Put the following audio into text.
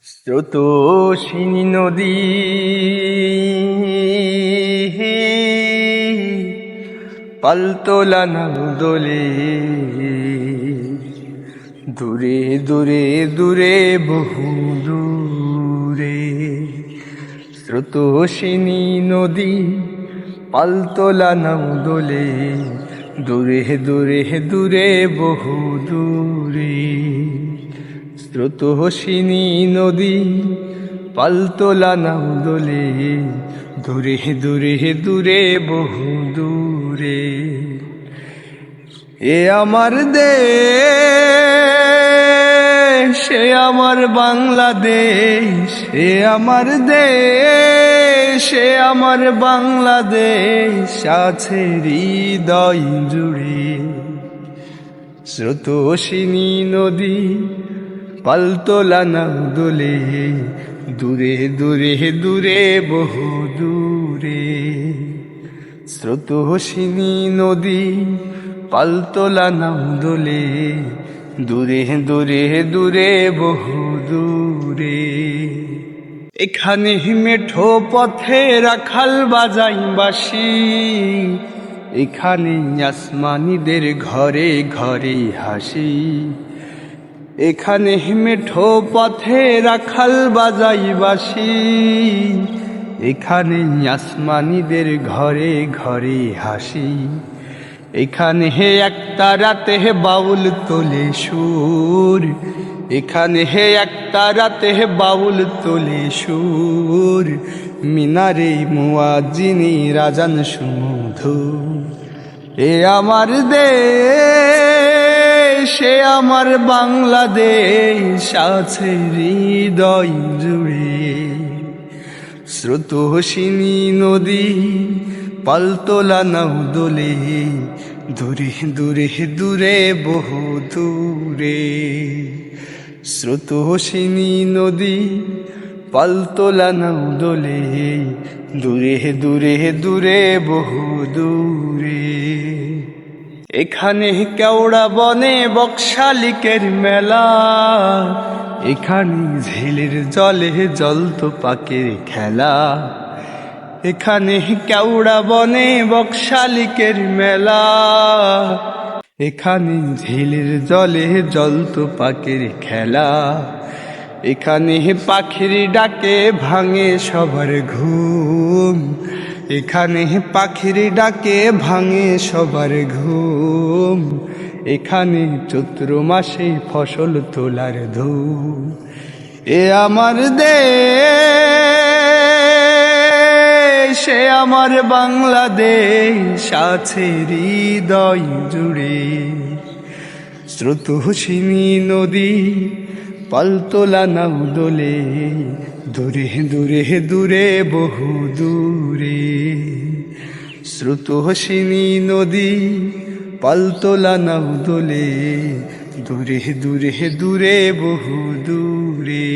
স্রোতস্বিনী নদী পালতোলা নাও দোলে, দূরে দূরে দূরে বহু দূরে। স্রোতস্বিনী নদী পালতোলা নাও দোলে, দূরে দূরে দূরে বহু দূরে। স্রোতস্বিনী নদী পালতোলা নাও দোলে, দূরে দূরে দূরে বহু দূরে। এ আমার দেশ, এ আমার বাংলাদেশ, এ আমার দেশ, এ আমার বাংলাদেশ, আছে হৃদয় জুড়ে। স্রোতস্বিনী নদী পালতোলা নাও দোলে, দূরে দূরে দূরে বহু দূরে। স্রোতস্বিনী নদী পালতোলা নাও দোলে, দূরে দূরে দূরে বহু দূরে। এখানে মেঠো পথে রাখাল বাজাই বাঁশি, এখানে আসমানীদের ঘরে ঘরে হাসি। এখানে মেঠো পথে রাখাল বাজাই বাঁশি, এখানে আসমানীদের ঘরে ঘরে হাসি। এখানে একটা রাতে বাউল তোলে সুর, এখানে একটা রাতে বাউল তোলে সুর। মিনারে মুয়াজ্জিনি রাজান সুমধুর। এ আমার দেশ, এ আমার বাংলাদেশ, আছে হৃদয় জুড়ে। স্রোতস্বিনী নদী পালতোলা নাও দোলে, দূরে দূরে দূরে বহু দূরে। স্রোতস্বিনী নদী পালতোলা নাও দোলে, দূরে দূরে দূরে বহু দূরে। এখানে কেওড়া বনে বকশালিকের মেলা, এখানে ঝিলের জলে জ্বলতো পাখির খেলা। এখানে কেওড়া বনে বকশালিকের মেলা, এখানে ঝিলের জলে জ্বলতো পাখির খেলা। এখানে পাখির ডাকে ভাঙে সবার ঘুম, এখানে পাখির ডাকে ভাঙে সবার ঘুম। এখানে চৈত্র মাসে ফসল তোলার ধুম। এ আমার দেশ, এ আমার বাংলাদেশ, আছে হৃদয় জুড়ে। স্রোতস্বিনী নদী পালতোলা নাও দোলে, দূরে দূরে দূরে বহু দূরে। স্রোতস্বিনী নদী পালতোলা নাও দোলে, দূরে দূরে দূরে বহু দূরে।